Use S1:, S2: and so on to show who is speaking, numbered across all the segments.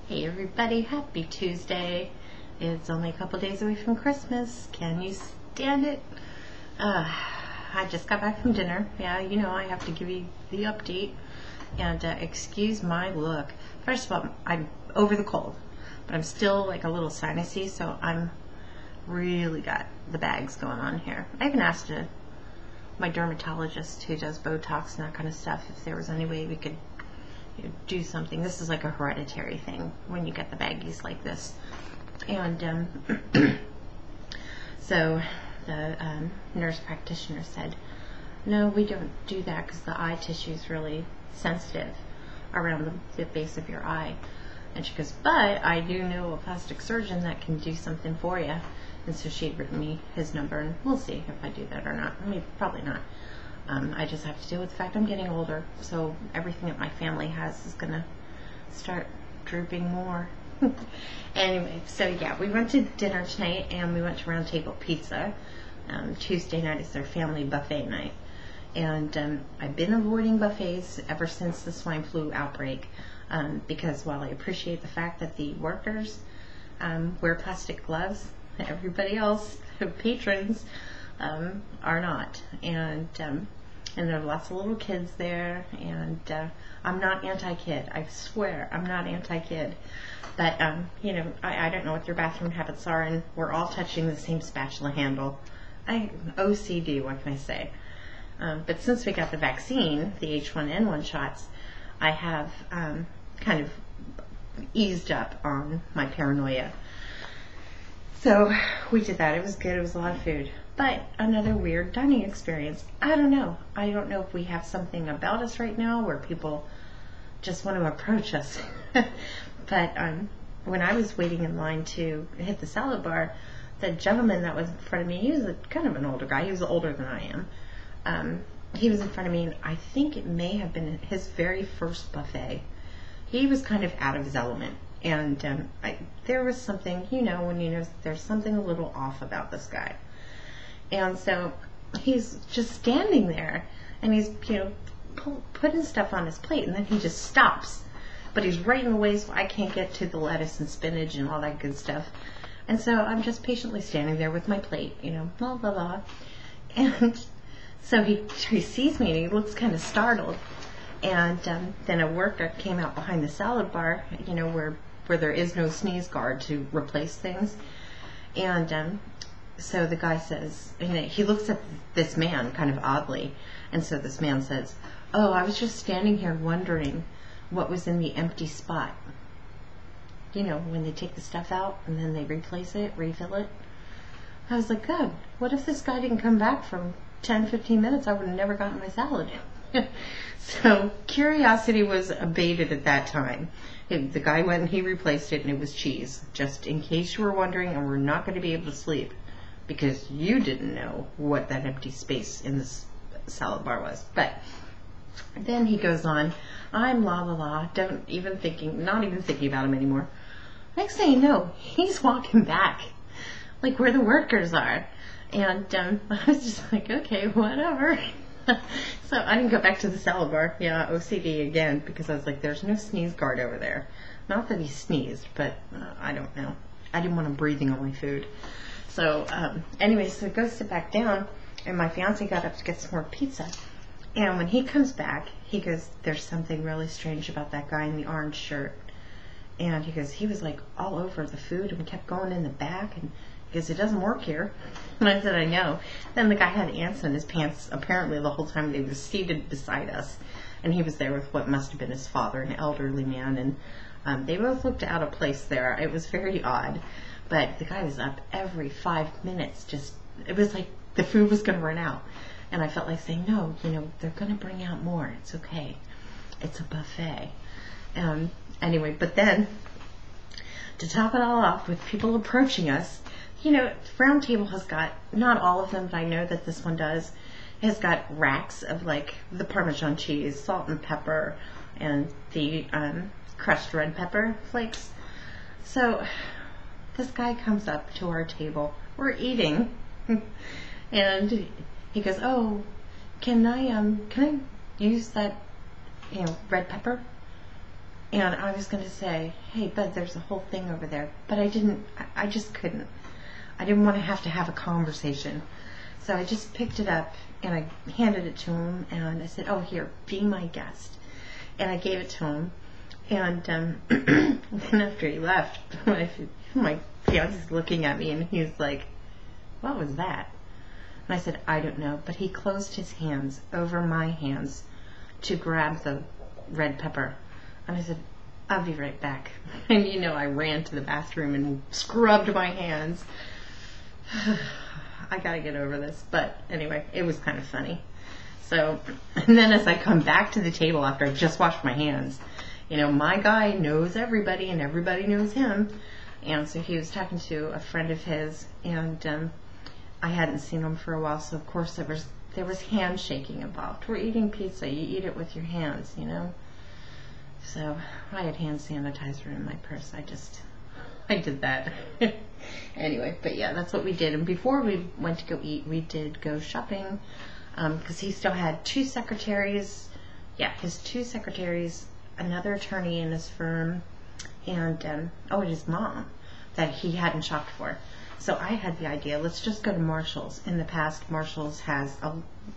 S1: Hey everybody, happy Tuesday. It's only a couple days away from Christmas. Can you stand it? I just got back from dinner. Yeah, you know I have to give you the update. And excuse my look. First of all, I'm over the cold, but I'm still like a little sinusy, so I'm really got the bags going on here. I even asked my dermatologist who does Botox and that kind of stuff if there was any way we could do something. This is like a hereditary thing when you get the baggies like this. And so the nurse practitioner said, no, we don't do that because the eye tissue is really sensitive around the base of your eye. And she goes, but I do know a plastic surgeon that can do something for you. And so she had written me his number, and we'll see if I do that or not. I mean, probably not. I just have to deal with the fact I'm getting older, so everything that my family has is going to start drooping more. Anyway, so yeah, we went to dinner tonight, and we went to Round Table Pizza. Tuesday night is their family buffet night. And I've been avoiding buffets ever since the swine flu outbreak, because while I appreciate the fact that the workers wear plastic gloves, everybody else, patrons, are not. And there are lots of little kids there, and I'm not anti-kid. I swear I'm not anti-kid. But, you know, I don't know what their bathroom habits are, and we're all touching the same spatula handle. OCD, what can I say? But since we got the vaccine, the H1N1 shots, I have kind of eased up on my paranoia. So we did that. It was good. It was a lot of food. But another weird dining experience. I don't know. I don't know if we have something about us right now where people just want to approach us. But when I was waiting in line to hit the salad bar, the gentleman that was in front of me, he was kind of an older guy. He was older than I am. He was in front of me, and I think it may have been his very first buffet. He was kind of out of his element. And there was something, you know, when you know there's something a little off about this guy. And so he's just standing there, and he's, you know, putting stuff on his plate, and then he just stops. But he's right in the way, so I can't get to the lettuce and spinach and all that good stuff. And so I'm just patiently standing there with my plate, you know, blah, blah, blah. And so he sees me, and he looks kind of startled. And then a worker came out behind the salad bar, you know, where there is no sneeze guard to replace things. And so the guy says, and he looks at this man kind of oddly, and so this man says, oh, I was just standing here wondering what was in the empty spot. You know, when they take the stuff out and then they replace it, refill it. I was like, God, what if this guy didn't come back for 10, 15 minutes? I would have never gotten my salad. So curiosity was abated at that time. The guy went and he replaced it, and it was cheese. Just in case you were wondering, and we're not going to be able to sleep because you didn't know what that empty space in this salad bar was. But then he goes on, I'm la la la, not even thinking about him anymore. Next thing you know, he's walking back, like where the workers are. And I was just like, okay, whatever. So I didn't go back to the salad bar. Yeah, OCD again, because I was like, there's no sneeze guard over there. Not that he sneezed, but I don't know. I didn't want him breathing on my food. So anyway, so it goes to back down, and my fiance got up to get some more pizza. And when he comes back, he goes, there's something really strange about that guy in the orange shirt. And he goes, he was like all over the food and kept going in the back, and he goes, it doesn't work here. And I said, I know. Then the guy had ants in his pants apparently the whole time they were seated beside us. And he was there with what must have been his father, an elderly man. And they both looked out of place there. It was very odd. But the guy was up every 5 minutes. It was like the food was going to run out. And I felt like saying, no, you know, they're going to bring out more. It's okay. It's a buffet. Anyway, but then to top it all off with people approaching us, you know, Round Table has got, not all of them, but I know that this one does, has got racks of like the Parmesan cheese, salt and pepper, and the crushed red pepper flakes. So this guy comes up to our table. We're eating, and he goes, oh, can I use that, you know, red pepper? And I was going to say, hey, bud, there's a whole thing over there. But I didn't, I just couldn't. I didn't want to have a conversation. So I just picked it up and I handed it to him and I said, oh, here, be my guest. And I gave it to him. And then after he left, my fiance's looking at me and he's like, what was that? And I said, I don't know. But he closed his hands over my hands to grab the red pepper. And I said, I'll be right back. And I ran to the bathroom and scrubbed my hands. I gotta get over this. But anyway, it was kind of funny. So, and then as I come back to the table after I just washed my hands, my guy knows everybody and everybody knows him. And so he was talking to a friend of his, and I hadn't seen him for a while, so of course there was handshaking involved. We're eating pizza, you eat it with your hands, So I had hand sanitizer in my purse. I did that. Anyway, but yeah, that's what we did. And before we went to go eat, we did go shopping, because he still had 2 secretaries. Yeah, his 2 secretaries, another attorney in his firm, and his mom that he hadn't shopped for. So I had the idea, let's just go to Marshall's. In the past, Marshall's has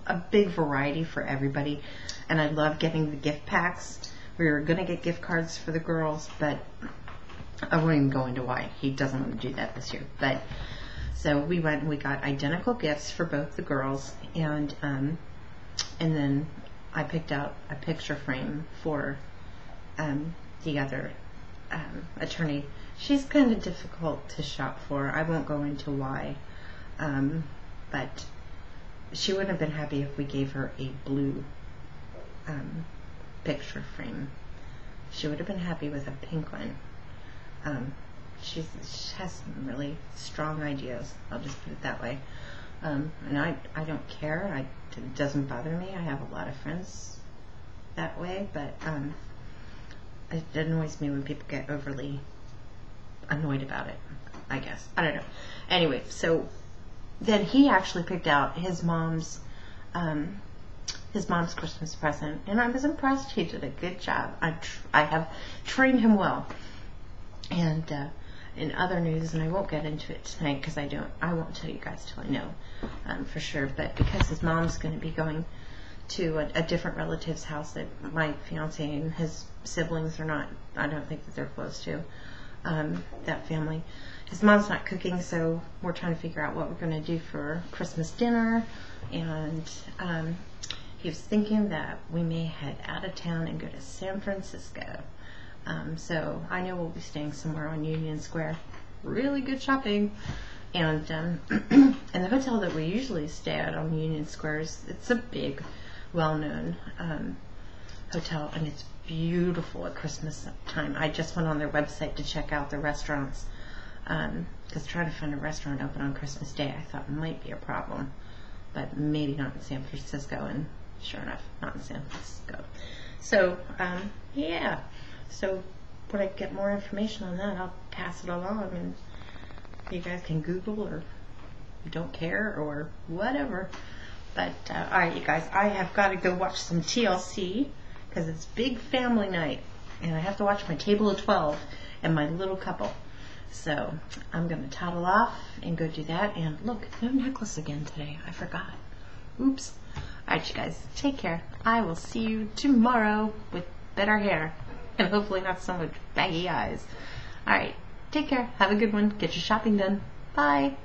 S1: a big variety for everybody, and I love getting the gift packs. We were going to get gift cards for the girls, but I won't even go into why. He doesn't want to do that this year. But so we went and we got identical gifts for both the girls, and then I picked out a picture frame for the other attorney. She's kind of difficult to shop for. I won't go into why, but she wouldn't have been happy if we gave her a blue picture frame. She would have been happy with a pink one. She has some really strong ideas. I'll just put it that way. And I don't care. It doesn't bother me. I have a lot of friends that way, but it annoys me when people get overly annoyed about it, I guess. I don't know. Anyway, so then he actually picked out his mom's Christmas present, and I was impressed. He did a good job. I have trained him well. And in other news, and I won't get into it tonight because I won't tell you guys till I know for sure, but because his mom's going to be going to a different relative's house that my fiance and his siblings are not, I don't think that they're close to, that family. His mom's not cooking, so we're trying to figure out what we're going to do for Christmas dinner, and he was thinking that we may head out of town and go to San Francisco. So I know we'll be staying somewhere on Union Square. Really good shopping. And and the hotel that we usually stay at on Union Square it's a big, well-known hotel, and it's beautiful at Christmas time. I just went on their website to check out the restaurants, because trying to find a restaurant open on Christmas Day I thought might be a problem, but maybe not in San Francisco, and sure enough, not in San Francisco. So yeah. So when I get more information on that, I'll pass it along, and you guys can Google or don't care or whatever. But alright, you guys, I have got to go watch some TLC because it's big family night, and I have to watch my Table of 12 and My Little Couple. So I'm going to toddle off and go do that. And look, no necklace again today. I forgot. Oops. Alright, you guys, take care. I will see you tomorrow with better hair. And hopefully not so much baggy eyes. Alright, take care. Have a good one. Get your shopping done. Bye.